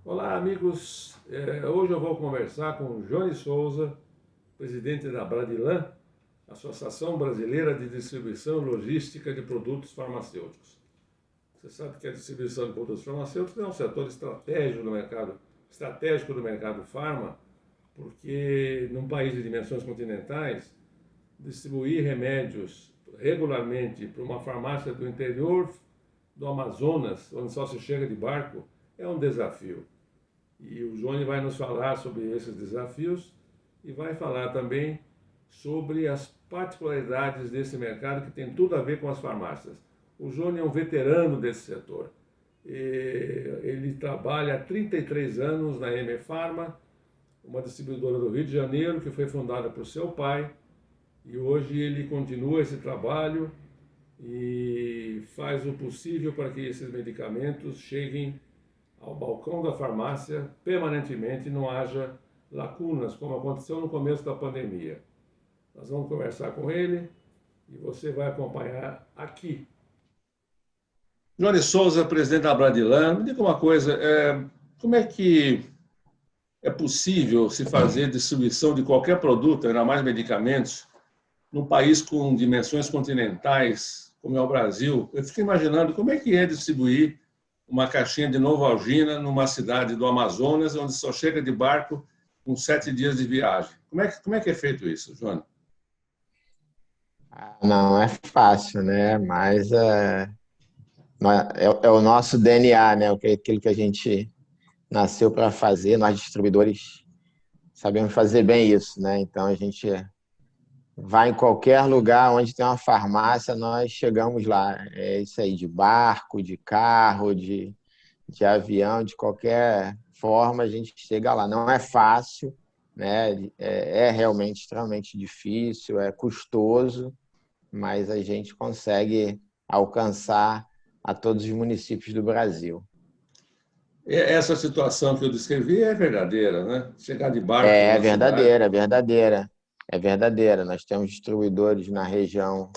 Olá, amigos. Hoje eu vou conversar com o Johnny Souza, presidente da Bradilan, Associação Brasileira de Distribuição e Logística de Produtos Farmacêuticos. Você sabe que a distribuição de produtos farmacêuticos é um setor estratégico do mercado farma, porque num país de dimensões continentais, distribuir remédios regularmente para uma farmácia do interior do Amazonas, onde só se chega de barco, é um desafio. E o Johnny vai nos falar sobre esses desafios e vai falar também sobre as particularidades desse mercado que tem tudo a ver com as farmácias. O Johnny é um veterano desse setor. Ele trabalha há 33 anos na M Pharma, uma distribuidora do Rio de Janeiro que foi fundada por seu pai, e hoje ele continua esse trabalho e faz o possível para que esses medicamentos cheguem ao balcão da farmácia permanentemente, não haja lacunas, como aconteceu no começo da pandemia. Nós vamos conversar com ele e você vai acompanhar aqui. Johnny Souza, presidente da Bradilan, me diga uma coisa, como é que é possível se fazer distribuição de qualquer produto, ainda mais medicamentos, num país com dimensões continentais, como é o Brasil? Eu fico imaginando como é que é distribuir uma caixinha de Novalgina numa cidade do Amazonas, onde só chega de barco com 7 dias de viagem. Como é que é feito isso, João? Não é fácil, né? Mas é o nosso DNA, né? Aquilo que a gente nasceu para fazer. Nós distribuidores sabemos fazer bem isso, né? Então a gente vai em qualquer lugar onde tem uma farmácia, nós chegamos lá. É isso aí, de barco, de carro, de avião, de qualquer forma a gente chega lá. Não é fácil, né? É realmente extremamente difícil, é custoso, mas a gente consegue alcançar a todos os municípios do Brasil. Essa situação que eu descrevi é verdadeira, né? Chegar de barco É numa cidade. verdadeira, é verdadeira, é verdadeira. Nós temos distribuidores na região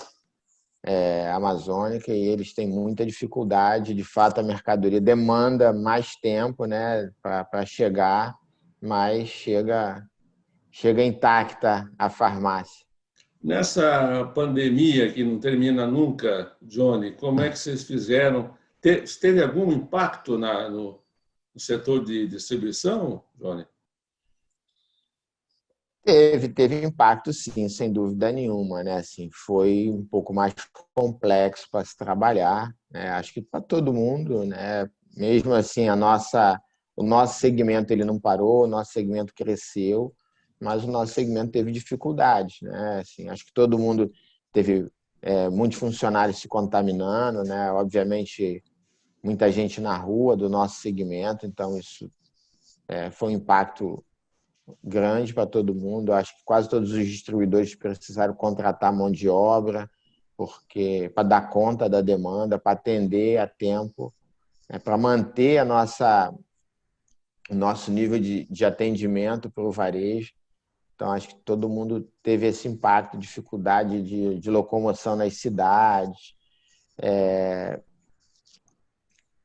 amazônica e eles têm muita dificuldade. De fato, a mercadoria demanda mais tempo, né, para chegar, mas chega intacta a farmácia. Nessa pandemia que não termina nunca, Johnny, como é que vocês fizeram? Teve algum impacto no setor de distribuição, Johnny? Teve impacto, sim, sem dúvida nenhuma, né? Assim, foi um pouco mais complexo para se trabalhar, né? Acho que para todo mundo, né? Mesmo assim, o nosso segmento ele não parou, o nosso segmento cresceu, mas o nosso segmento teve dificuldades, né? Assim, acho que todo mundo teve muitos funcionários se contaminando, né? Obviamente, muita gente na rua do nosso segmento, então isso foi um impacto grande para todo mundo. Acho que quase todos os distribuidores precisaram contratar mão de obra, porque para dar conta da demanda, para atender a tempo, né, para manter o nosso nível de atendimento para o varejo. Então, acho que todo mundo teve esse impacto, dificuldade de locomoção nas cidades,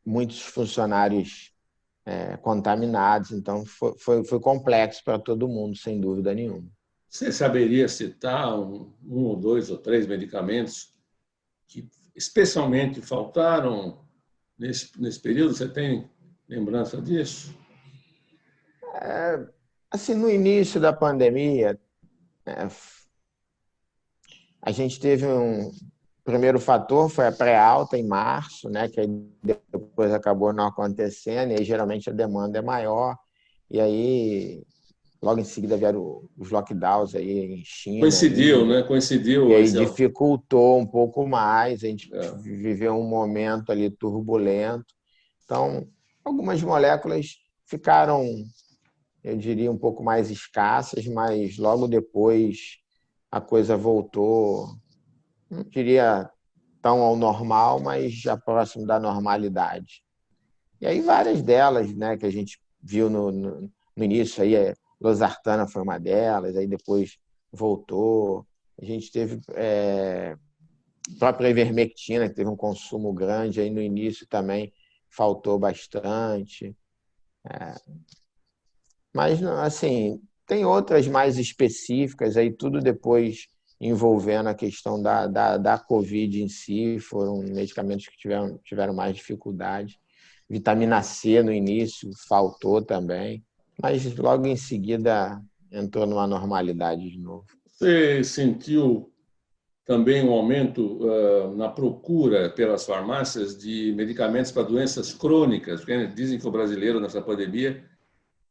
muitos funcionários contaminados. Então, foi complexo para todo mundo, sem dúvida nenhuma. Você saberia citar um ou dois ou três medicamentos que especialmente faltaram nesse período? Você tem lembrança disso? Assim, no início da pandemia, a gente teve um primeiro fator, foi a pré-alta em março, né, que aí depois acabou não acontecendo, e aí geralmente a demanda é maior, e aí logo em seguida vieram os lockdowns aí em China, Coincidiu, Índia, né? e Coincidiu aí esse. dificultou um pouco mais, a gente É. viveu um momento ali turbulento. Então, algumas moléculas ficaram, eu diria, um pouco mais escassas, mas logo depois a coisa voltou, não diria tão ao normal, mas já próximo da normalidade. E aí várias delas, né, que a gente viu no início, aí, losartana foi uma delas, aí depois voltou. A gente teve a própria ivermectina, que teve um consumo grande, aí no início também faltou bastante. Mas, assim, tem outras mais específicas, aí tudo depois envolvendo a questão da Covid em si, foram medicamentos que tiveram mais dificuldade. Vitamina C no início faltou também, mas logo em seguida entrou numa normalidade de novo. Você sentiu também um aumento na procura pelas farmácias de medicamentos para doenças crônicas? Porque dizem que o brasileiro, nessa pandemia,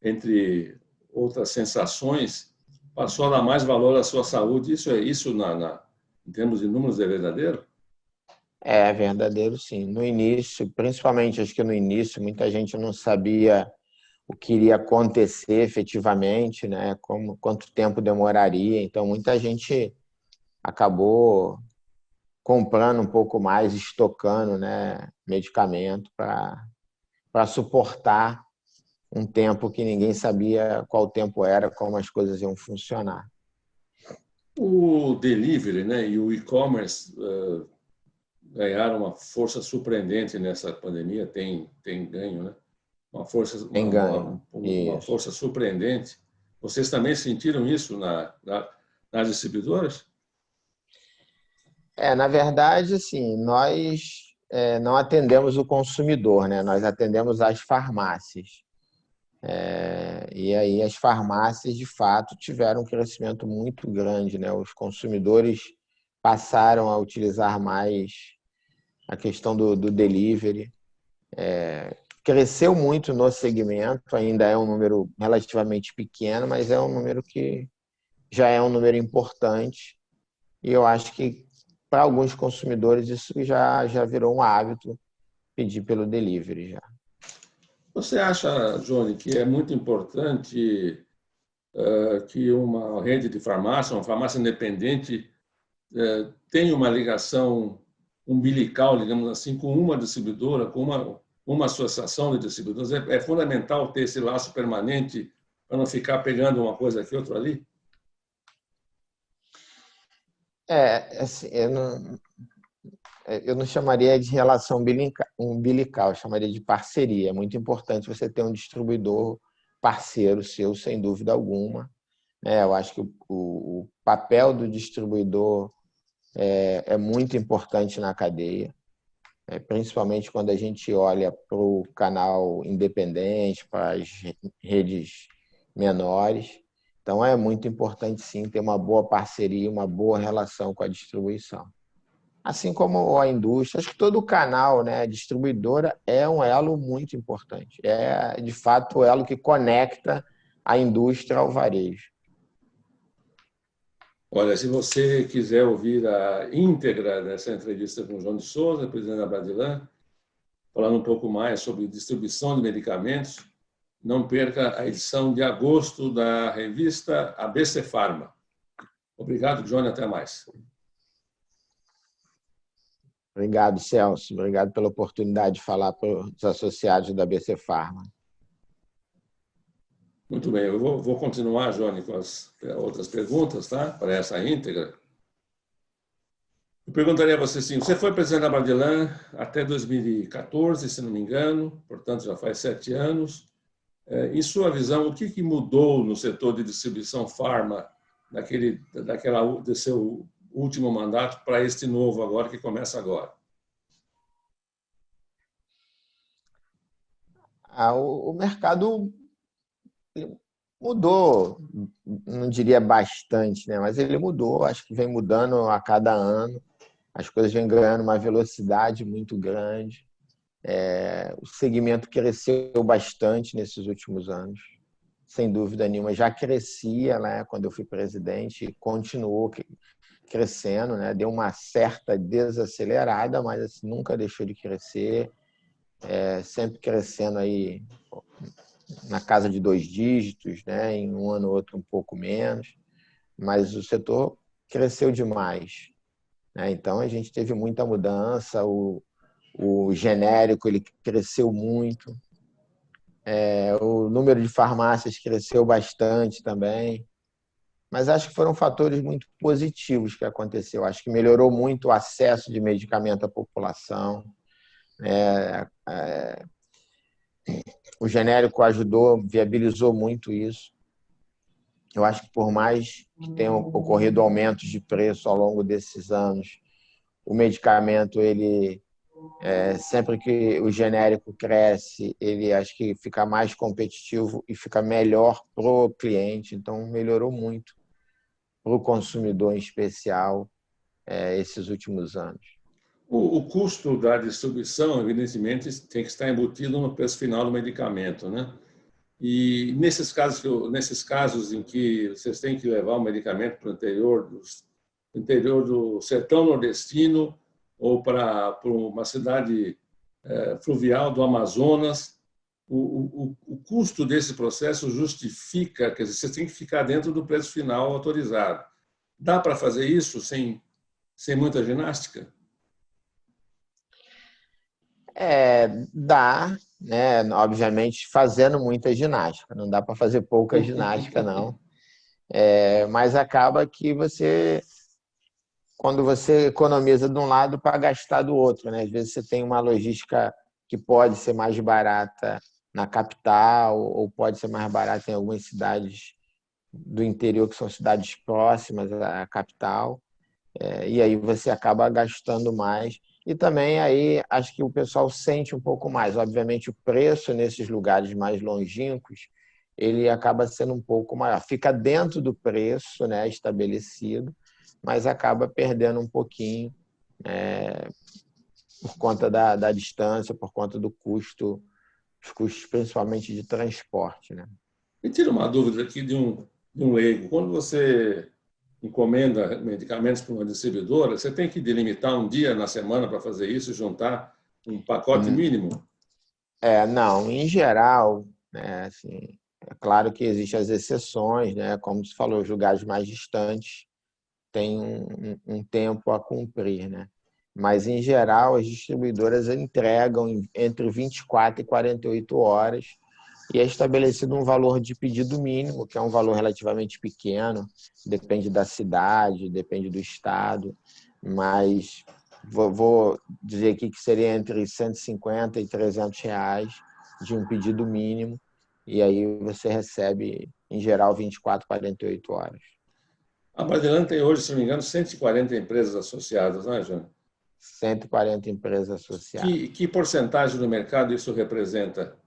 entre outras sensações, passou a dar mais valor à sua saúde. Isso em termos de números, é verdadeiro? É verdadeiro, sim. No início, principalmente acho que no início, muita gente não sabia o que iria acontecer efetivamente, né? Quanto tempo demoraria. Então, muita gente acabou comprando um pouco mais, estocando, né, medicamento para suportar um tempo que ninguém sabia qual tempo era, como as coisas iam funcionar. O delivery, né, e o e-commerce ganharam uma força surpreendente nessa pandemia, tem ganho, né? Uma força, Em ganho. uma Isso. força surpreendente. Vocês também sentiram isso nas distribuidoras? Na verdade, assim, nós não atendemos o consumidor, né? Nós atendemos as farmácias. E aí as farmácias, de fato, tiveram um crescimento muito grande, né? Os consumidores passaram a utilizar mais a questão do delivery. Cresceu muito no segmento, ainda é um número relativamente pequeno, mas é um número que já é um número importante. E eu acho que para alguns consumidores isso já virou um hábito pedir pelo delivery já. Você acha, Johnny, que é muito importante que uma rede de farmácia, uma farmácia independente, tenha uma ligação umbilical, digamos assim, com uma distribuidora, com uma associação de distribuidores? É fundamental ter esse laço permanente para não ficar pegando uma coisa aqui, outra ali? Assim, eu não chamaria de relação umbilical, eu chamaria de parceria. É muito importante você ter um distribuidor parceiro seu, sem dúvida alguma. Eu acho que o papel do distribuidor é muito importante na cadeia, principalmente quando a gente olha para o canal independente, para as redes menores. Então, é muito importante, sim, ter uma boa parceria, uma boa relação com a distribuição. Assim como a indústria, acho que todo canal, né, distribuidora é um elo muito importante. É, de fato, o elo que conecta a indústria ao varejo. Olha, se você quiser ouvir a íntegra dessa entrevista com o João de Souza, presidente da Bradilan, falando um pouco mais sobre distribuição de medicamentos, não perca a edição de agosto da revista ABC Pharma. Obrigado, Johnny. Até mais. Obrigado, Celso. Obrigado pela oportunidade de falar para os associados da BC Pharma. Muito bem, eu vou continuar, Johnny, com as outras perguntas, tá? Para essa íntegra. Eu perguntaria a você assim, você foi presidente da Bradilan até 2014, se não me engano, portanto já faz 7 anos. Em sua visão, o que mudou no setor de distribuição farma do seu último mandato para este novo agora, que começa agora? O mercado mudou, não diria bastante, né? Mas ele mudou, acho que vem mudando a cada ano, as coisas vêm ganhando uma velocidade muito grande. O segmento cresceu bastante nesses últimos anos, sem dúvida nenhuma. Já crescia, né, quando eu fui presidente e continuou crescendo, né? Deu uma certa desacelerada, mas assim, nunca deixou de crescer, sempre crescendo aí na casa de 2 dígitos, né? Em um ano ou outro um pouco menos, mas o setor cresceu demais, né? Então a gente teve muita mudança, o genérico ele cresceu muito, o número de farmácias cresceu bastante também, mas acho que foram fatores muito positivos que aconteceu. Acho que melhorou muito o acesso de medicamento à população, O genérico ajudou, viabilizou muito isso. Eu acho que por mais que tenham ocorrido aumentos de preço ao longo desses anos, o medicamento, ele sempre que o genérico cresce, ele acho que fica mais competitivo e fica melhor para o cliente. Então, melhorou muito para o consumidor em especial esses últimos anos. O custo da distribuição, evidentemente, tem que estar embutido no preço final do medicamento, né? E nesses casos em que vocês têm que levar o medicamento para o interior do sertão nordestino ou para uma cidade fluvial do Amazonas, o custo desse processo justifica, quer dizer, você tem que ficar dentro do preço final autorizado. Dá para fazer isso sem muita ginástica? Dá, né? Obviamente, fazendo muita ginástica. Não dá para fazer pouca ginástica, não. Mas acaba que quando você economiza de um lado para gastar do outro, né? Às vezes você tem uma logística que pode ser mais barata na capital ou pode ser mais barata em algumas cidades do interior que são cidades próximas à capital. E aí você acaba gastando mais. E também aí acho que o pessoal sente um pouco mais. Obviamente o preço nesses lugares mais longínquos ele acaba sendo um pouco maior. Fica dentro do preço, né, estabelecido, mas acaba perdendo um pouquinho por conta da distância, por conta do custo, os custos principalmente de transporte, né? Me tira uma dúvida aqui de um leigo. Quando você encomenda medicamentos para uma distribuidora, você tem que delimitar um dia na semana para fazer isso, juntar um pacote mínimo? Não, em geral, né, assim, é claro que existem as exceções, né? Como você falou, os lugares mais distantes têm um tempo a cumprir, né? Mas, em geral, as distribuidoras entregam entre 24 e 48 horas e é estabelecido um valor de pedido mínimo, que é um valor relativamente pequeno, depende da cidade, depende do estado, mas vou dizer aqui que seria entre 150 e 300 reais de um pedido mínimo, e aí você recebe, em geral, 24, 48 horas. A Brasilândia tem hoje, se não me engano, 140 empresas associadas, não é, Jânio? 140 empresas associadas. Que porcentagem do mercado isso representa?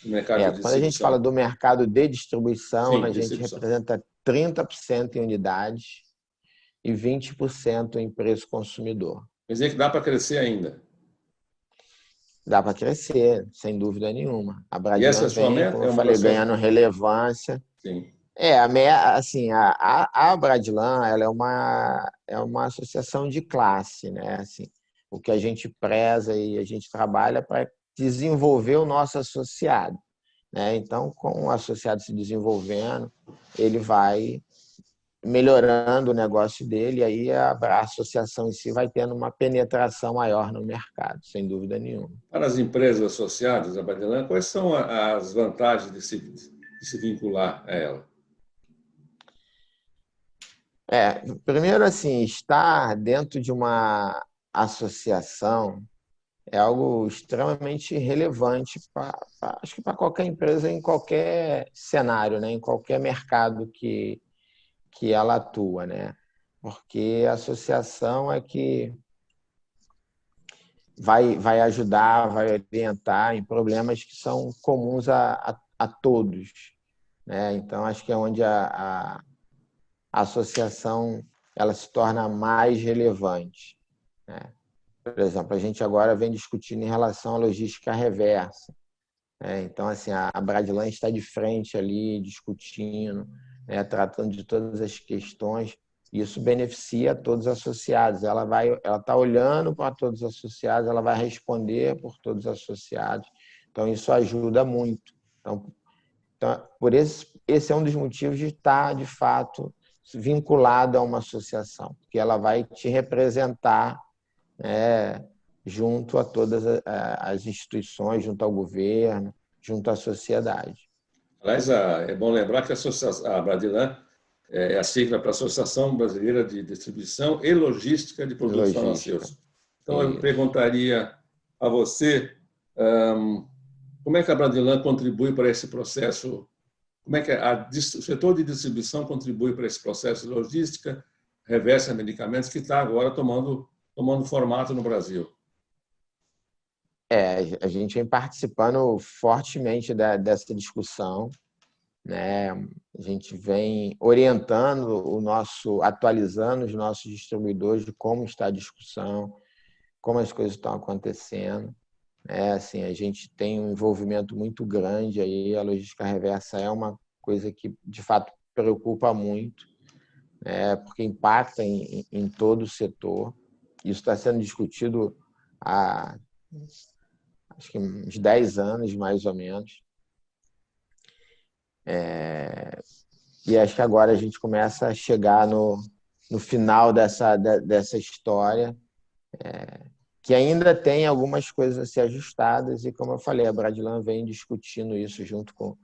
Do mercado de Quando a gente fala distribuição? do mercado de distribuição, Sim, a gente distribuição. representa 30% em unidades e 20% em preço consumidor. Quer dizer que dá para crescer ainda. Dá para crescer, sem dúvida nenhuma. A E essa é Bradilan a sua vem, meta? como É eu uma falei, das suas... ganhando relevância. Sim. Assim, a Bradilan, ela é uma associação de classe, né? Assim, o que a gente preza e a gente trabalha para desenvolver o nosso associado, né? Então, com o associado se desenvolvendo, ele vai melhorando o negócio dele, e aí a associação em si vai tendo uma penetração maior no mercado, sem dúvida nenhuma. Para as empresas associadas à Bradilan, quais são as vantagens de se vincular a ela? Primeiro, assim, estar dentro de uma associação é algo extremamente relevante acho que para qualquer empresa em qualquer cenário, né? Em qualquer mercado que ela atua, né? Porque a associação é que vai ajudar, vai orientar em problemas que são comuns a todos, né? Então, acho que é onde a associação ela se torna mais relevante, né? Por exemplo, a gente agora vem discutindo em relação à logística reversa, né? Então, assim, a Bradilan está de frente ali, discutindo, né? Tratando de todas as questões. Isso beneficia todos os associados. Ela está olhando para todos os associados, ela vai responder por todos os associados. Então, isso ajuda muito. Então por esse é um dos motivos de estar, de fato, vinculado a uma associação, porque ela vai te representar, né, junto a todas as instituições, junto ao governo, junto à sociedade. Aliás, é bom lembrar que a Bradilan é a sigla para a Associação Brasileira de Distribuição e Logística de Produtos Logística. Farmacêuticos. Então, eu Isso. perguntaria a você como é que a Bradilan contribui para esse processo? Como é que o setor de distribuição contribui para esse processo de logística, reversa medicamentos, que está agora tomando formato no Brasil? A gente vem participando fortemente dessa discussão, né? A gente vem orientando atualizando os nossos distribuidores de como está a discussão, como as coisas estão acontecendo. Assim, a gente tem um envolvimento muito grande aí, a logística reversa é uma coisa que, de fato, preocupa muito, porque impacta em todo o setor. Isso está sendo discutido há, acho que uns 10 anos, mais ou menos. E acho que agora a gente começa a chegar no final dessa história, que ainda tem algumas coisas a ser ajustadas, e como eu falei, a Bradilan vem discutindo isso junto com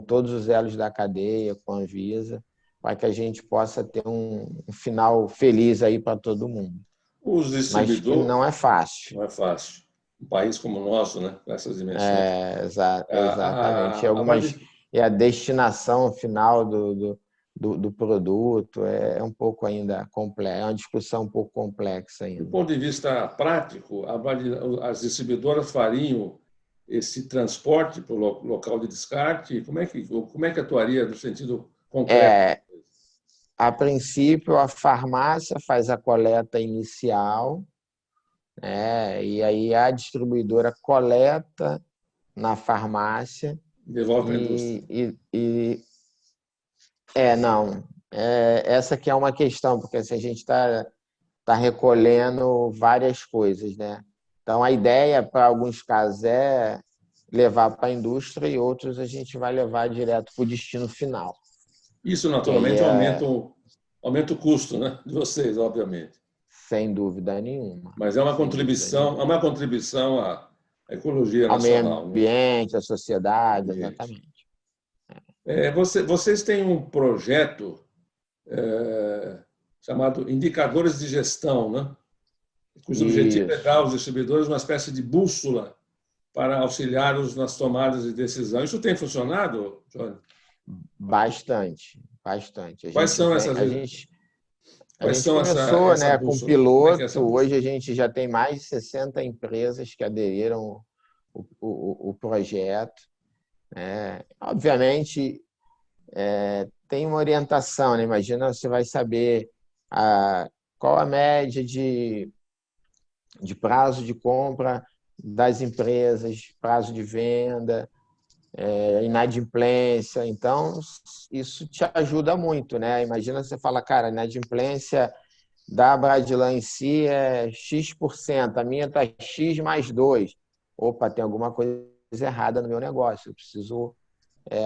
todos os elos da cadeia, com a Anvisa, para que a gente possa ter um final feliz aí para todo mundo. Os Mas que não é fácil. Não é fácil. Um país como o nosso, né, com essas dimensões. Exatamente. E a destinação final do produto é um pouco ainda complexa, é uma discussão um pouco complexa ainda. Do ponto de vista prático, as distribuidoras fariam esse transporte para o local de descarte? Como é que atuaria no sentido concreto? A princípio, a farmácia faz a coleta inicial, e aí a distribuidora coleta na farmácia. Devolve para a indústria. Não. Essa que é uma questão, porque assim, a gente está recolhendo várias coisas, né? Então, a ideia, para alguns casos, é levar para a indústria e outros a gente vai levar direto para o destino final. Isso, naturalmente, aumenta o custo, né, de vocês, obviamente. Sem dúvida nenhuma. Mas é uma contribuição à ecologia ao meio nacional. ambiente, à sociedade, exatamente. Vocês têm um projeto chamado Indicadores de Gestão, né? Cujo objetivo é dar aos distribuidores uma espécie de bússola para auxiliá-los nas tomadas de decisão. Isso tem funcionado, Johnny? Bastante. Quais são essas? A gente começou com piloto, hoje a gente já tem mais de 60 empresas que aderiram o projeto. Obviamente, tem uma orientação, né? Imagina, você vai saber qual a média de prazo de compra das empresas, prazo de venda, inadimplência. Então, isso te ajuda muito, né? Imagina você fala, cara, a inadimplência da Bradilan em si é X%, a minha está X mais 2. Opa, tem alguma coisa errada no meu negócio, eu preciso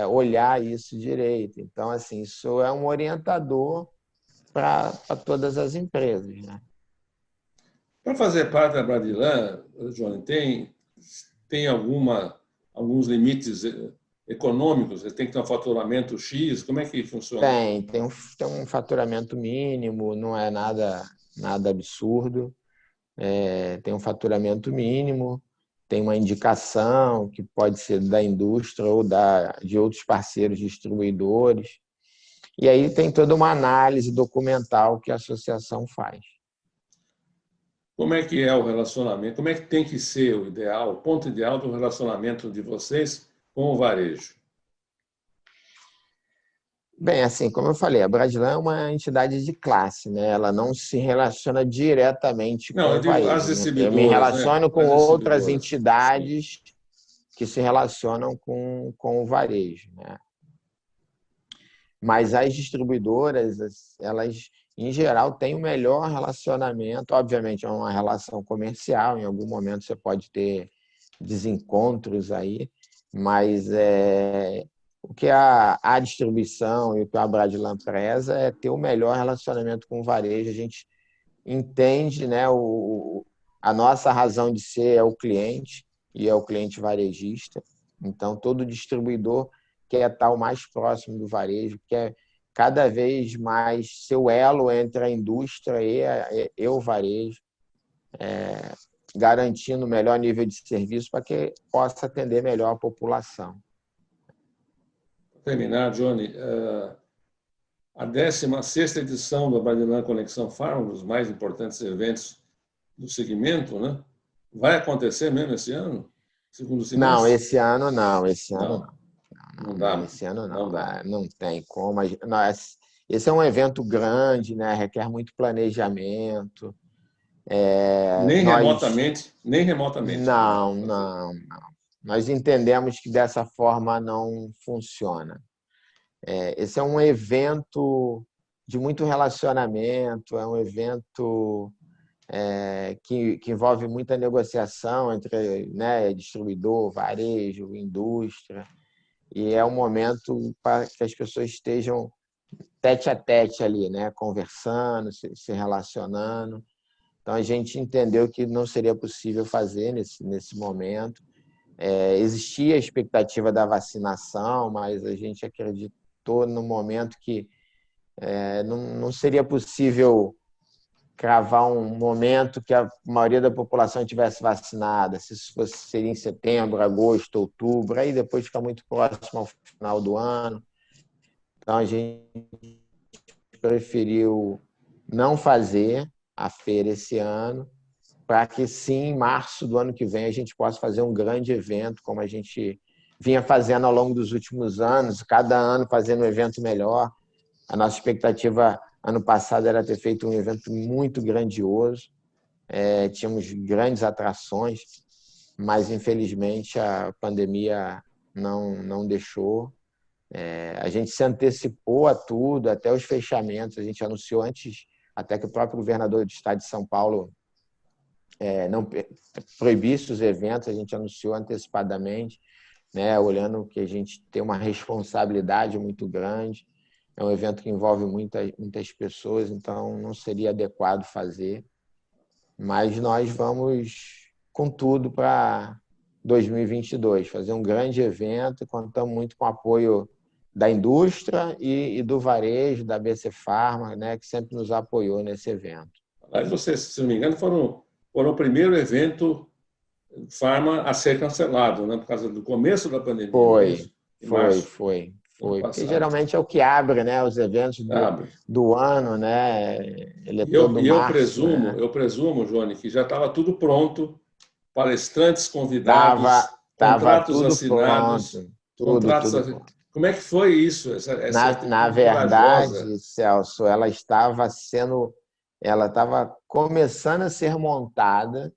olhar isso direito. Então, assim, isso é um orientador para todas as empresas, né? Para fazer parte da Bradilan, Johnny, tem alguns limites econômicos? Você tem que ter um faturamento X? Como é que funciona? Tem um faturamento mínimo, não é nada absurdo. Tem um faturamento mínimo, tem uma indicação que pode ser da indústria ou de outros parceiros distribuidores. E aí tem toda uma análise documental que a associação faz. Como é que é o relacionamento? Como é que tem que ser o ideal, o ponto ideal do relacionamento de vocês com o varejo? Bem, assim, como eu falei, a Bradilan é uma entidade de classe, né? Ela não se relaciona diretamente com o varejo. Eu me relaciono com outras entidades que se relacionam com o varejo, né? Mas as distribuidoras, elas, em geral, têm o melhor relacionamento. Obviamente, é uma relação comercial, em algum momento você pode ter desencontros aí, mas o que a distribuição e o que a Bradilan preza é ter o melhor relacionamento com o varejo. A gente entende, né, a nossa razão de ser é o cliente, e é o cliente varejista. Então, todo distribuidor quer estar o mais próximo do varejo, quer cada vez mais ser o elo entre a indústria e o varejo. garantindo o melhor nível de serviço para que possa atender melhor a população. Para terminar, Johnny, a 16ª edição do Abadilan Conexão Farma, um dos mais importantes eventos do segmento, né? Vai acontecer mesmo esse ano? Segundo o Não, semestre? esse ano não, esse ano Não, não. não Não, dá. esse ano Não não. dá. Não tem como. Esse é um evento grande, né? Requer muito planejamento. Nem Nós remotamente, nem remotamente não dá não, para fazer. não. Nós entendemos que dessa forma não funciona. Esse é um evento de muito relacionamento, é um evento que envolve muita negociação entre, né, distribuidor, varejo, indústria, e é um momento para que as pessoas estejam tete a tete ali, né, conversando, se relacionando. Então, a gente entendeu que não seria possível fazer nesse momento. Existia a expectativa da vacinação, mas a gente acreditou no momento que não seria possível cravar um momento que a maioria da população estivesse vacinada, se isso seria em setembro, agosto, outubro, aí depois fica muito próximo ao final do ano. Então, a gente preferiu não fazer a feira esse ano, para que sim, em março do ano que vem, a gente possa fazer um grande evento, como a gente vinha fazendo ao longo dos últimos anos, cada ano fazendo um evento melhor. A nossa expectativa ano passado era ter feito um evento muito grandioso, tínhamos grandes atrações, mas infelizmente a pandemia não deixou. A gente se antecipou a tudo, até os fechamentos, a gente anunciou antes, até que o próprio governador do estado de São Paulo não proibisse os eventos, a gente anunciou antecipadamente, né, olhando que a gente tem uma responsabilidade muito grande. É um evento que envolve muitas pessoas, então não seria adequado fazer. Mas nós vamos com tudo para 2022, fazer um grande evento e contamos muito com o apoio da indústria e do varejo, da BC Farma, né, que sempre nos apoiou nesse evento. Aliás, vocês, se não me engano, foram o primeiro evento Farma a ser cancelado, né? Por causa do começo da pandemia, não é Foi, isso? Em foi, março foi, do ano foi. Porque passado. geralmente é o que abre, né, os eventos Sabe? do ano, né? Ele é E eu, todo e eu março, presumo, né? eu presumo, Johnny, que já estava tudo pronto, palestrantes Tava, convidados, tava contratos tudo assinados, pronto, contratos. tudo pronto. Como é que foi isso, essa Na atitude corajosa? verdade, Celso, ela estava começando a ser montada,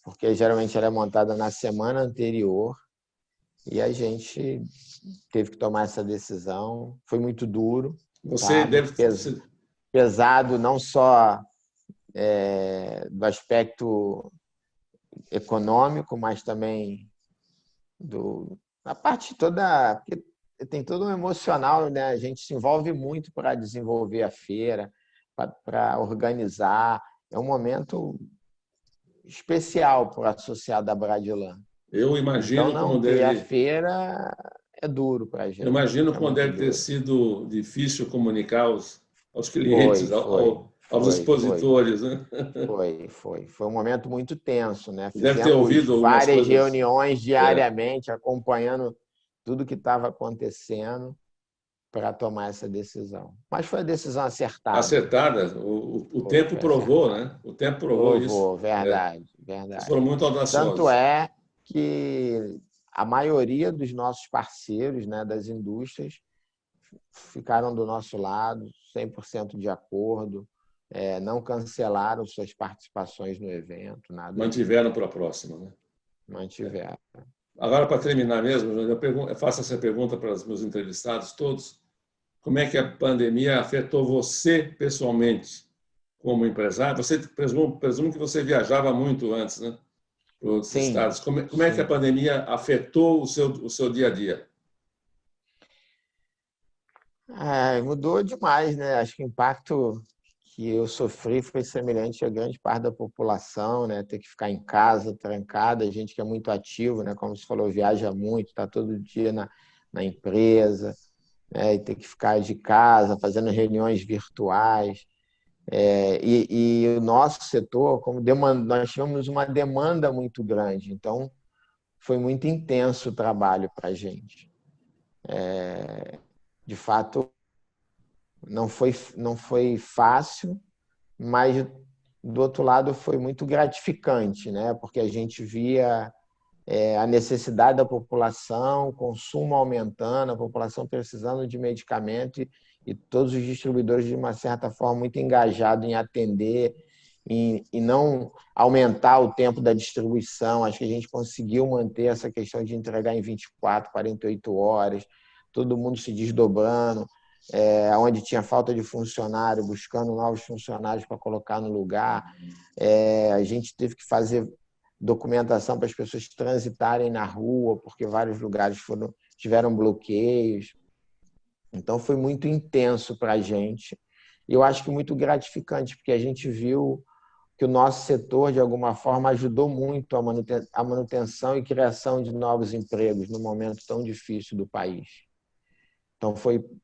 porque geralmente ela é montada na semana anterior, e a gente teve que tomar essa decisão. Foi muito duro, Você tá? deve. Pesado não só do aspecto econômico, mas também a parte toda, porque tem todo um emocional, né? A gente se envolve muito para desenvolver a feira, para organizar. É um momento especial para o associado da Bradilan. Eu Então, imagino não como ter a deve. feira é duro para a Eu gente, imagino é como muito deve ter duro. sido difícil comunicar aos clientes, aos Foi. expositores, né? Foi um momento muito tenso, né? Deve ter Fizemos ouvido algumas várias coisas. reuniões É, diariamente, acompanhando tudo que estava acontecendo para tomar essa decisão. Mas foi a decisão acertada. acertada. O tempo Foi provou, acertada. né? O tempo provou isso. Provou, É. verdade, Vocês verdade. foram muito Tanto audaciosos. é que a maioria dos nossos parceiros, né, das indústrias, ficaram do nosso lado, 100% de acordo, não cancelaram suas participações no evento, nada disso. Mantiveram para a próxima, né? Mantiveram. Agora, para terminar mesmo, eu faço essa pergunta para os meus entrevistados todos. Como é que a pandemia afetou você pessoalmente, como empresário? Você presumo que você viajava muito antes, né? Para outros Sim, estados. Como é que a sim. pandemia afetou o seu dia a dia? Mudou demais, né? Acho que o impacto que eu sofri foi semelhante a grande parte da população, né? Ter que ficar em casa, trancada, a gente que é muito ativo, né? Como você falou, viaja muito, está todo dia na empresa, né? E ter que ficar de casa, fazendo reuniões virtuais. E o nosso setor, como nós tivemos uma demanda muito grande, então foi muito intenso o trabalho para a gente. De fato, não foi fácil, mas do outro lado foi muito gratificante, né? Porque a gente via a necessidade da população, o consumo aumentando, a população precisando de medicamento e todos os distribuidores, de uma certa forma, muito engajados em atender e não aumentar o tempo da distribuição. Acho que a gente conseguiu manter essa questão de entregar em 24, 48 horas, todo mundo se desdobrando, onde tinha falta de funcionário, buscando novos funcionários para colocar no lugar. A gente teve que fazer documentação para as pessoas transitarem na rua, porque vários lugares tiveram bloqueios. Então, foi muito intenso para a gente. E eu acho que muito gratificante, porque a gente viu que o nosso setor, de alguma forma, ajudou muito a manutenção e criação de novos empregos no momento tão difícil do país. Então,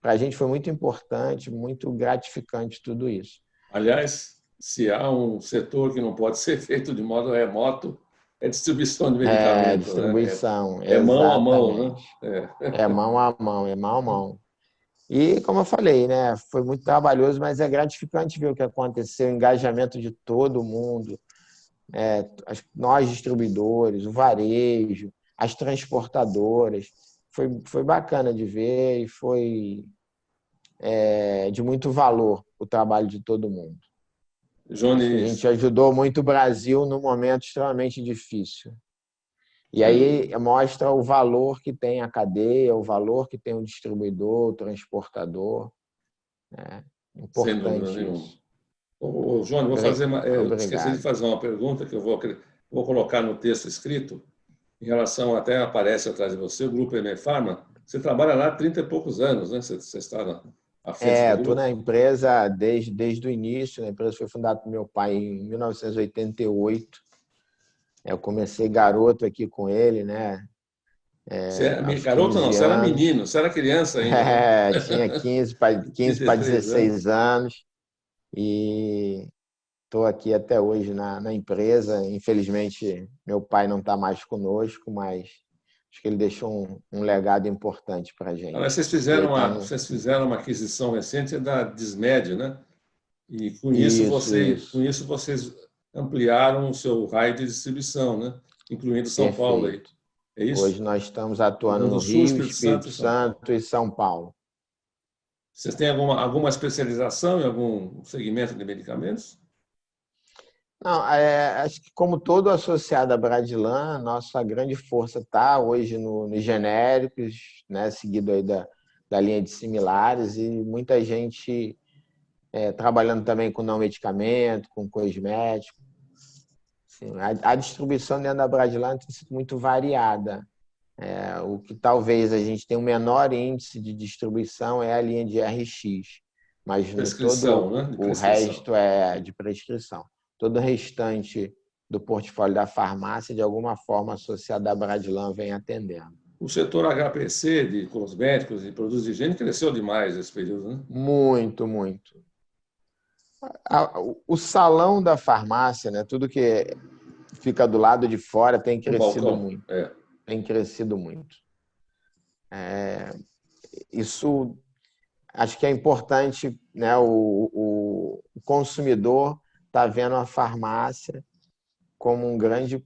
para a gente foi muito importante, muito gratificante tudo isso. Aliás, se há um setor que não pode ser feito de modo remoto, é distribuição de medicamento, né? Distribuição, É mão a mão, exatamente. né? É mão a mão, é mão a mão. E, como eu falei, né, foi muito trabalhoso, mas é gratificante ver o que aconteceu, o engajamento de todo mundo, nós distribuidores, o varejo, as transportadoras. Foi bacana de ver e foi de muito valor o trabalho de todo mundo. Acho que a gente Jones, ajudou muito o Brasil num momento extremamente difícil. E sem aí dúvida, mostra o valor que tem a cadeia, o valor que tem o distribuidor, o transportador. É sem dúvida importante nenhuma. isso. João, vou fazer esqueci de Obrigado. fazer uma pergunta que eu vou colocar no texto escrito, em relação, até aparece atrás de você, o Grupo ME Pharma. Você trabalha lá há 30 e poucos anos, né? Você está à frente do Estou grupo. na empresa desde o início. A empresa foi fundada por meu pai em 1988. Eu comecei garoto aqui com ele, né? Você é Aos garoto, não, 15 você era anos. menino, você era criança ainda, né? Tinha 15 para 33 anos. 16 anos e estou aqui até hoje na empresa. Infelizmente, meu pai não está mais conosco, mas acho que ele deixou um legado importante para a Mas gente. E aí tá no... vocês fizeram uma aquisição recente da Dismed, né? E Isso, com isso. isso vocês ampliaram o seu raio de distribuição, né? Incluindo São Paulo aí. Perfeito. É Hoje isso? nós estamos atuando Rio Grande no do Sul, Rio, Espírito Santo Espírito e São Paulo. Santo e São Paulo. Vocês têm alguma especialização em algum segmento de medicamentos? Não, acho que como todo associado à Bradilan, nossa grande força está hoje nos genéricos, né, seguido aí da linha de similares, e muita gente trabalhando também com não medicamento, com cosmético. Assim, a distribuição dentro da Bradilan tem sido muito variada. O que talvez a gente tenha um menor índice de distribuição é a linha de RX, mas no Prescrição, todo né? De o prescrição. resto é de prescrição. Todo o restante do portfólio da farmácia, de alguma forma, associado à Bradilan, vem atendendo. O setor HPC de cosméticos e produtos de higiene cresceu demais nesse período, né? Muito, muito. O salão da farmácia, né, tudo que fica do lado de fora, tem O crescido balcão. muito. É. Tem crescido muito. Isso acho que é importante, né, o consumidor está vendo a farmácia como um grande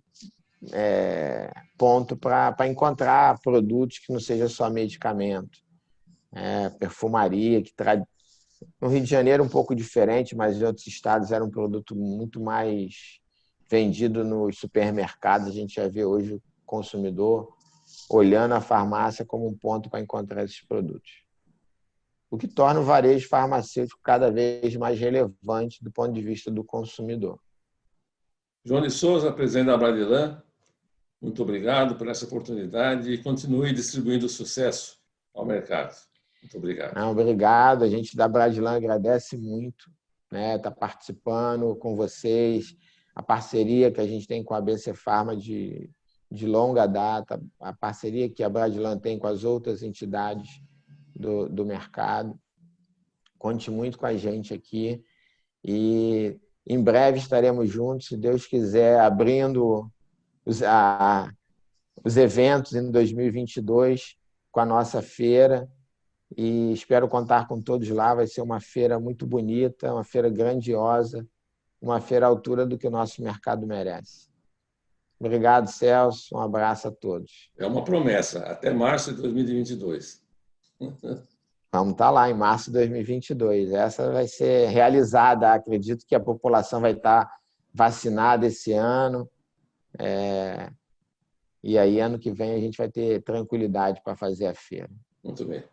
ponto para encontrar produtos que não seja só medicamento, perfumaria, no Rio de Janeiro um pouco diferente, mas em outros estados era um produto muito mais vendido nos supermercados. A gente já vê hoje o consumidor olhando a farmácia como um ponto para encontrar esses produtos, o que torna o varejo farmacêutico cada vez mais relevante do ponto de vista do consumidor. João de Souza, presidente da Bradilan, muito obrigado por essa oportunidade e continue distribuindo sucesso ao mercado. Muito obrigado. Não, obrigado, a gente da Bradilan agradece muito, né, estar participando com vocês, a parceria que a gente tem com a BC Pharma de longa data, a parceria que a Bradilan tem com as outras entidades do mercado. Conte muito com a gente aqui E em breve estaremos juntos, se Deus quiser, abrindo os eventos em 2022 com a nossa feira. E espero contar com todos lá. Vai ser uma feira muito bonita, uma feira grandiosa, uma feira à altura do que o nosso mercado merece. Obrigado, Celso. Um abraço a todos. É uma promessa, até março de 2022. Vamos estar lá em março de 2022. Essa vai ser realizada. Acredito que a população vai estar vacinada esse ano. E aí, ano que vem, a gente vai ter tranquilidade para fazer a feira. Muito bem.